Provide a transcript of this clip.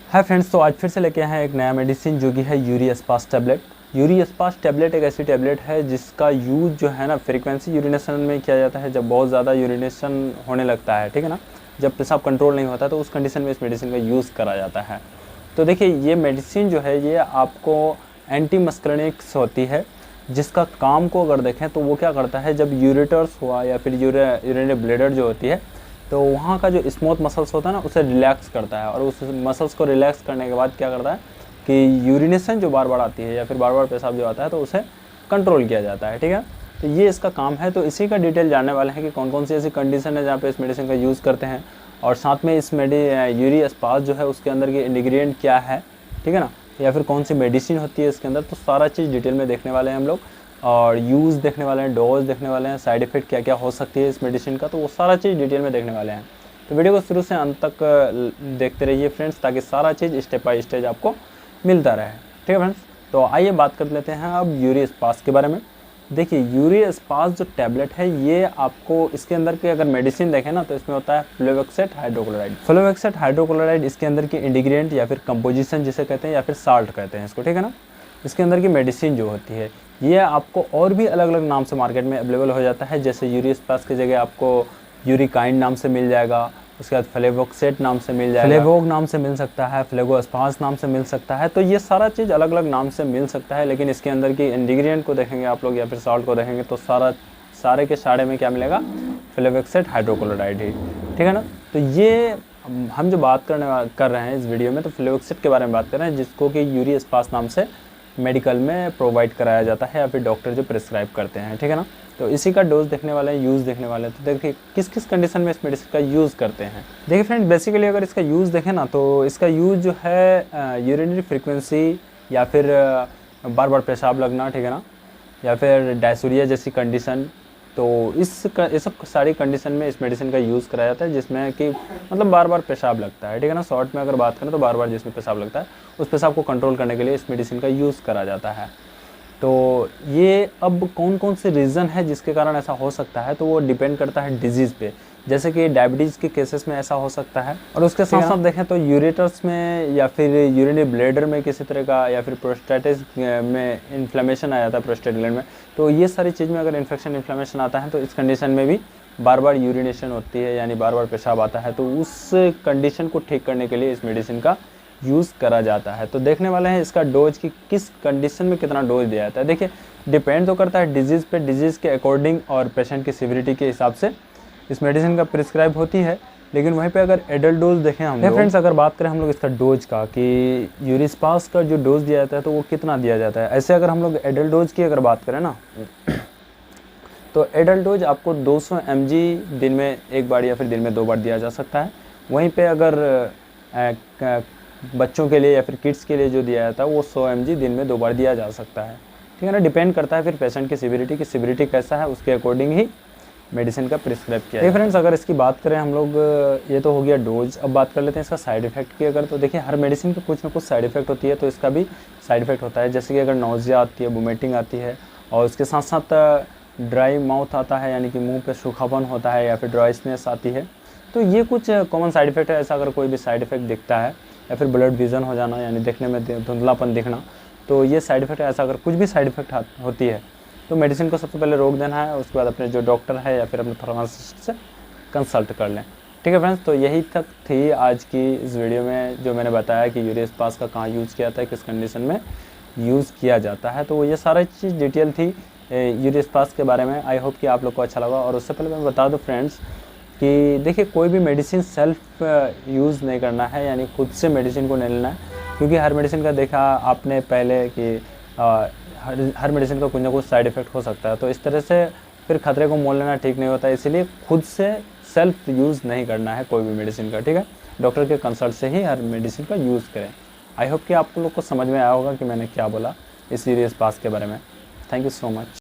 Hi friends, तो आज फिर से लेके आए हैं एक नया मेडिसिन जो कि है यूरिस्पास टैबलेट। यूरिस्पास टैबलेट एक ऐसी टैबलेट है जिसका यूज़ जो है ना फ्रीक्वेंसी यूरिनेशन में किया जाता है। जब बहुत ज़्यादा यूरिनेशन होने लगता है, ठीक है ना, जब पेशाब कंट्रोल नहीं होता तो उस कंडीशन में इस मेडिसिन का यूज़ करा जाता है। तो देखिए, ये मेडिसिन जो है ये आपको एंटी मस्करनिक्स होती है, जिसका काम को अगर देखें तो वो क्या करता है, जब यूरेटर्स हुआ या फिर यूरिनरी ब्लैडर जो होती है तो वहाँ का जो स्मूथ मसल्स होता है ना उसे रिलैक्स करता है। और उस मसल्स को रिलैक्स करने के बाद क्या करता है कि यूरिनेशन जो बार बार आती है या फिर बार बार पेशाब जो आता है तो उसे कंट्रोल किया जाता है, ठीक है। तो ये इसका काम है। तो इसी का डिटेल जानने वाले हैं कि कौन कौन सी ऐसी कंडीशन है जहाँ पे इस मेडिसिन का यूज़ करते हैं, और साथ में इस यूरिस्पास जो है उसके अंदर के इंग्रेडिएंट क्या है, ठीक है ना, या फिर कौन सी मेडिसिन होती है इसके अंदर। तो सारा चीज़ डिटेल में देखने वाले हैं हम लोग, और यूज़ देखने वाले हैं, डोज देखने वाले हैं, साइड इफ़ेक्ट क्या क्या हो सकती है इस मेडिसिन का, तो वो सारा चीज़ डिटेल में देखने वाले हैं। तो वीडियो को शुरू से अंत तक देखते रहिए फ्रेंड्स, ताकि सारा चीज़ स्टेप बाय स्टेप आपको मिलता रहे, ठीक है फ्रेंड्स। तो आइए बात कर लेते हैं अब यूरिस्पास के बारे में। देखिए, यूरिस्पास जो टैबलेट है ये आपको इसके अंदर के अगर मेडिसिन देखें ना तो इसमें होता है फ्लोवेक्सेट हाइड्रोक्लोराइड। फ्लोवेक्सेट हाइड्रोक्लोराइड इसके अंदर के इंग्रेडिएंट या फिर कंपोजिशन जिसे कहते हैं, या फिर साल्ट कहते हैं इसको, ठीक है ना। इसके अंदर की मेडिसिन जो होती है ये आपको और भी अलग अलग नाम से मार्केट में अवेलेबल हो जाता है। जैसे यूरिस्पास की जगह आपको यूरिकाइन नाम से मिल जाएगा, उसके बाद फ्लेवोक्सेट नाम से मिल जाएगा, फ्लेवोग नाम से मिल सकता है, फ्लेगोस्पास नाम से मिल सकता है। तो ये सारा चीज़ अलग अलग नाम से मिल सकता है, लेकिन इसके अंदर की इंग्रेडिएंट को देखेंगे आप लोग या फिर सॉल्ट को देखेंगे तो सारे के सारे में क्या मिलेगा, फ्लेवोक्सेट हाइड्रोक्लोराइड ही, ठीक है ना। तो ये हम जो बात कर रहे हैं इस वीडियो में, तो फ्लेवोक्सेट के बारे में बात कर रहे हैं, जिसको कि यूरिस्पास नाम से मेडिकल में प्रोवाइड कराया जाता है या फिर डॉक्टर जो प्रिस्क्राइब करते हैं, ठीक है ना। तो इसी का डोज देखने वाले हैं, यूज़ देखने वाले हैं। तो देखिए किस किस कंडीशन में इस मेडिसिन का यूज़ करते हैं। देखिए फ्रेंड, बेसिकली अगर इसका यूज़ देखें ना तो इसका यूज़ जो है यूरिनरी फ्रीक्वेंसी या फिर बार बार पेशाब लगना, ठीक है ना, या फिर डायसूरिया जैसी कंडीशन, तो इस सब सारी कंडीशन में इस मेडिसिन का यूज़ कराया जाता है, जिसमें कि मतलब बार बार पेशाब लगता है, ठीक है ना। शॉर्ट में अगर बात करें तो बार बार जिसमें पेशाब लगता है उस पेशाब को कंट्रोल करने के लिए इस मेडिसिन का यूज़ करा जाता है। तो ये अब कौन कौन से रीज़न है जिसके कारण ऐसा हो सकता है, तो वो डिपेंड करता है डिजीज़ पे। जैसे कि डायबिटीज़ के केसेस में ऐसा हो सकता है, और उसके साथ साथ देखें तो यूरेटर्स में या फिर यूरिनरी ब्लैडर में किसी तरह का, या फिर प्रोस्टेटिस में इन्फ्लेमेशन आ जाता है प्रोस्टेट ग्लैंड में। तो ये सारी चीज़ में अगर इन्फेक्शन इन्फ्लेमेशन आता है तो इस कंडीशन में भी बार बार यूरिनेशन होती है, यानी बार बार पेशाब आता है। तो उस कंडीशन को ठीक करने के लिए इस मेडिसिन का यूज़ करा जाता है। तो देखने वाले हैं इसका डोज की किस कंडीशन में कितना डोज दिया जाता है। देखिए, डिपेंड तो करता है डिजीज़ पे, डिजीज़ के अकॉर्डिंग और पेशेंट की सिविरिटी के हिसाब से इस मेडिसिन का प्रिस्क्राइब होती है। लेकिन वहीं पे अगर एडल्ट डोज देखें हम लोग, फ्रेंड्स अगर बात करें हम लोग इसका डोज का कि यूरिस्पास का जो डोज दिया जाता है तो वो कितना दिया जाता है। ऐसे अगर हम लोग एडल्ट डोज की अगर बात करें ना तो एडल्ट डोज आपको 200 mg दिन में एक बार या फिर दिन में 2 बार दिया जा सकता है। वहीं पे अगर बच्चों के लिए या फिर किड्स के लिए जो दिया जाता है वो 100 mg दिन में 2 बार दिया जा सकता है, ठीक है ना। डिपेंड करता है फिर पेशेंट की सिविरिटी कैसा है उसके अकॉर्डिंग ही मेडिसिन का प्रिस्क्राइब किया है। फ्रेंड्स, अगर इसकी बात करें हम लोग, ये तो हो गया डोज। अब बात कर लेते हैं इसका साइड इफेक्ट की। अगर तो देखिए, हर मेडिसिन की कुछ ना कुछ साइड इफेक्ट होती है, तो इसका भी साइड इफेक्ट होता है। जैसे कि अगर नोजिया आती है, वोमिटिंग आती है, और उसके साथ साथ ड्राई माउथ आता है, यानी कि मुंह पे सूखापन होता है, या फिर ड्राइनेस आती है। तो ये कुछ कॉमन साइड इफेक्ट है। ऐसा अगर कोई भी साइड इफेक्ट दिखता है, या फिर ब्लड विजन हो जाना, यानी देखने में धुंधलापन दिखना, तो ये साइड इफेक्ट है। ऐसा अगर कुछ भी साइड इफेक्ट होती है तो मेडिसिन को सबसे पहले रोक देना है, उसके बाद अपने जो डॉक्टर है या फिर अपने फार्मासिस्ट से कंसल्ट कर लें, ठीक है फ्रेंड्स। तो यही तक थी आज की इस वीडियो में, जो मैंने बताया कि यूरिस्पास का कहाँ यूज़ किया जाता है, किस कंडीशन में यूज़ किया जाता है। तो ये सारी चीज़ डिटेल थी यूरिस्पास के बारे में। आई होप कि आप लोग को अच्छा लगा। और उससे पहले मैं बता दूं फ्रेंड्स कि देखिए, कोई भी मेडिसिन सेल्फ यूज़ नहीं करना है, यानी खुद से मेडिसिन को नहीं लेना है, क्योंकि हर मेडिसिन का देखा आपने पहले कि हर मेडिसिन का कुछ ना कुछ साइड इफ़ेक्ट हो सकता है। तो इस तरह से फिर खतरे को मोल लेना ठीक नहीं होता है, इसीलिए खुद से सेल्फ यूज़ नहीं करना है कोई भी मेडिसिन का, ठीक है। डॉक्टर के कंसल्ट से ही हर मेडिसिन का यूज़ करें। आई होप कि आप लोग को समझ में आया होगा कि मैंने क्या बोला इस यूरिस्पास के बारे में। Thank you so much.